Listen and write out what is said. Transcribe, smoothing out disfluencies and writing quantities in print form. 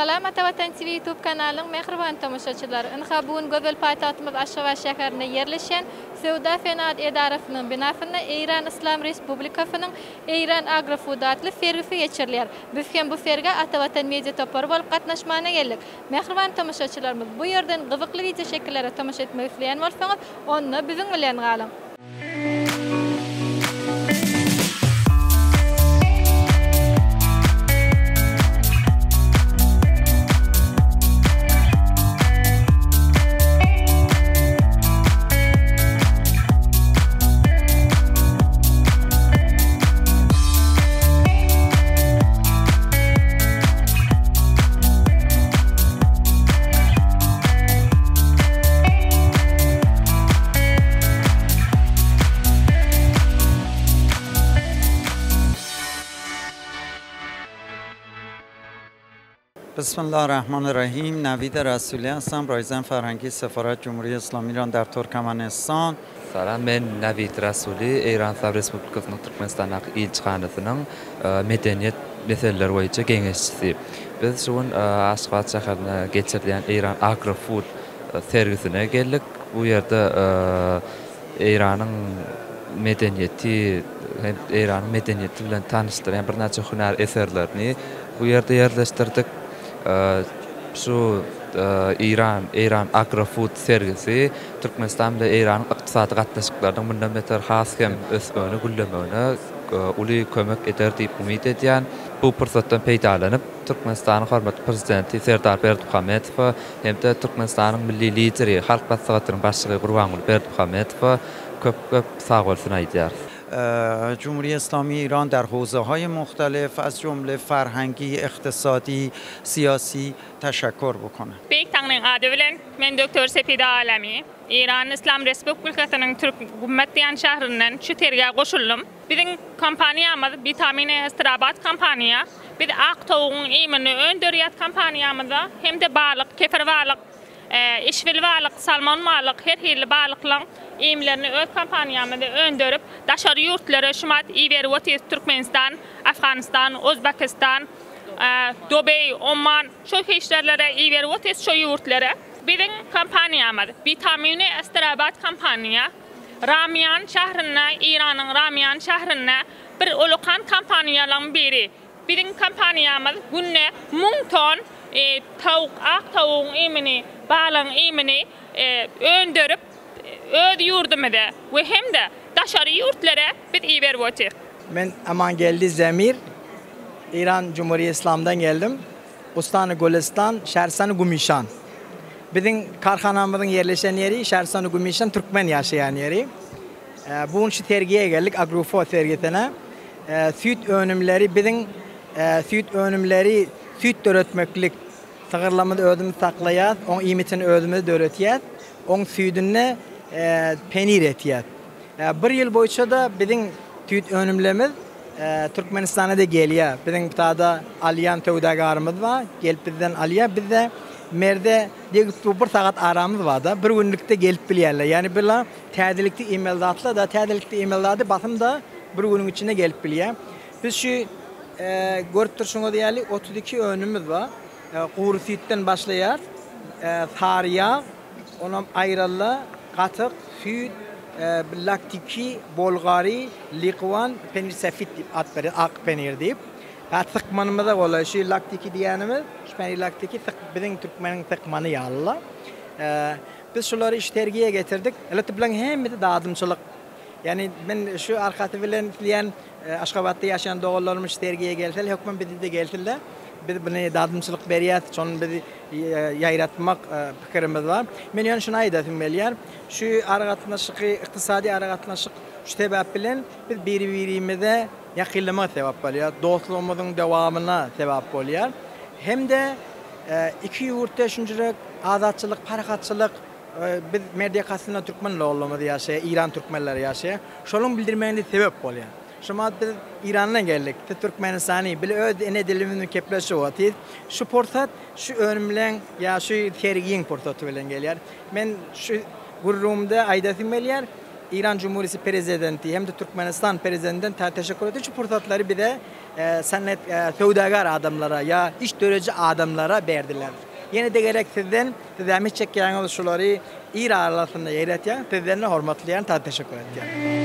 Salam Atavatan TV YouTube kanalının mehriban tomoshachilar. Inhabun Göbel paytahtımız Aşgabat şäherinde yerleşen Sewda Fenat Edarasının binasında İran İslam Respublikasının İran Agrofood adlı fergisi geçirilýär. Biz hem bu ferge Atavatan Media topary bolup gatnaşmana geldik. Mehriban tomoshachilarymız bu yerden gyzykly video şekillere tomosha etmek isleýän bolsaňyz, onu biziň bilen galyň. Bismillahirrahmanirrahim. Navid Rasuli hastم. رایزن فرهنگی سفارت جمهوری اسلامی ایران در ترکمنستان. Salam, men Navid Rasuli, İran Sabr Respublikasının Türkmenistan'daki elçixanasının medeniyet meseleleri boyunca kеңешçisi. Biz şuun Aşgabat şäherine geçirilen İran Agrofood sergisine geldik. Bu yerde İran'ın medeniyeti, İran'ın medeniyeti bilen tanıştıran bir neçe hüner eserlerini bu yerde yerleştirdik. Şu İran Agrofood sergisi Türkmenistan ile İran'ın iqtisadi gatnaşyklardan bundan beter has hem ösmöni güllemöni uly kömek eder diýip umyt edýän. Bu pursatdan peýdalanyp Türkmenistanyň hormatly prezidenti Serdar Berdimuhammedow hem-de Türkmenistanyň milli lideri Halk Başlygynyň başlygy Gurbanuly Berdimuhammedow köp sag bolsun aýdýar. جمهوری اسلامی ایران در حوزه‌های مختلف از جمله فرهنگی، اقتصادی، سیاسی تشکر بکنه. Beytanın adı bilen men Doktor Sepida Alami, İran İslam Respublikasının Türk Gümmetdiyan şäherinden şu terge goşuldum. Bizim kampanyamız Vitamine Estrabat kampanya, biz ak toğun iýmini öndürýät kampanyamyzda hem de balyk, kefer balyk, işvil balyk, salmon balyk, her hili balyklaryň iýimlerini öz kampanyamyzda öndürüp daşary ýurtlara şumat iýerip Türkmenistan, Afganistan, Özbekistan, Dubai, Oman, şu işlerlere iýerip şu ýurtlara. Bizim kampanyamyz Vitamine Estrabat kampanya Ramiyan şäherine, İranyň Ramiyan şäherine bir ulukan kampanýalaryň biri. Bizim kampanyamyz günne 1000 ton tawuk, ak tavugyň iýmini, balyň iýmini öndürüp öz ýurdumyzda we hem-de daşary ýurtlara biz iýerip ötdik. Ben Amangelli Zemir, İran Cumhuriyeti İslam'dan geldim. Ustanı Gülistan, Şersanı Gümüşhan. Bizim karhanamızın yerleşen yeri Şersanı Gümüşhan, Türkmen yaşayan yeri. Bu şu tergiye geldik, Agrofood sergisine. Süt önümleri, bizim süt önümleri, süt döretmeklik sağırlamada ödümü saklayat, onun imitini ödümü döretiyat, onun sütünü penir etiyat. Bir yıl boyunca da bizim süt önümlerimiz Türkmenistan'a da geliyor. Bizim burada Aliyan tövdegarımız var. Gelip bizden alıyor. Biz de merde bir saat aramız var da. Bir günlükte gelip biliyorlar. Yani böyle tədilikli e-maildatla da tədilikli e-maildatı basım da bir günün içinde gelip biliyor. Biz şu görüp turşunu deyali 32 önümüz var. Quru sütten başlayar. Sarıya, ona ayrılı, katık, süt, laktiki, bolgari, liqvan, penir sefit deyip ad verir, ak penir deyip. Sıkmanımıza oluyor. Şu laktiki diýenimiz, şu penir laktiki bizim Türkmenin sıkmanı yalla. Biz şuları iş tergiye getirdik. Elbette bilen hem de dağıtımçılık. Yani ben şu arkatı bilen diýen Aşgabatda yaşayan doğullarımız tergiye gelseler, hükmen bizi de gelseler. Biz bunu dağıtımçılık beriyat, şonu bizi yayratmak fikrimiz var. Men ýöne şunu aýdasym gelýär. Şu aragatnaşyk, iqtisadi aragatnaşyk şu sebäp bilen biz bir-birimize ýakynlama sebäp bolýar. Dostlugymyzyň dowamyna sebäp bolýar. Hem de iki ýurtda şunjurek azatçylyk, parakatçylyk biz mediýakasyna türkmen ýollamady ýaşaýar, İran türkmenleri ýaşaýar. Şonuň bildirmegine sebäp bolýar. Şumat biz İran'dan geldik. Türkmenistan'ı bile öz ene dilimizin kepleşi otyt. Şu portat şu önümlen ya şu tergiyin portatı bilen gelýär. Men şu gurrumda aýdasym gelýär. İran Cumhuriyeti Prezidenti hem de Türkmenistan Prezidenti'nden teşekkür ediyorum. Şu fırsatları bir de sanat feudagar adamlara ya iş görücü adamlara verdiler. Yine de gerek sizden çekeceğiniz şuları İran arasında yaratyan, sizlerine hürmetleyen teşekkür ediyorum.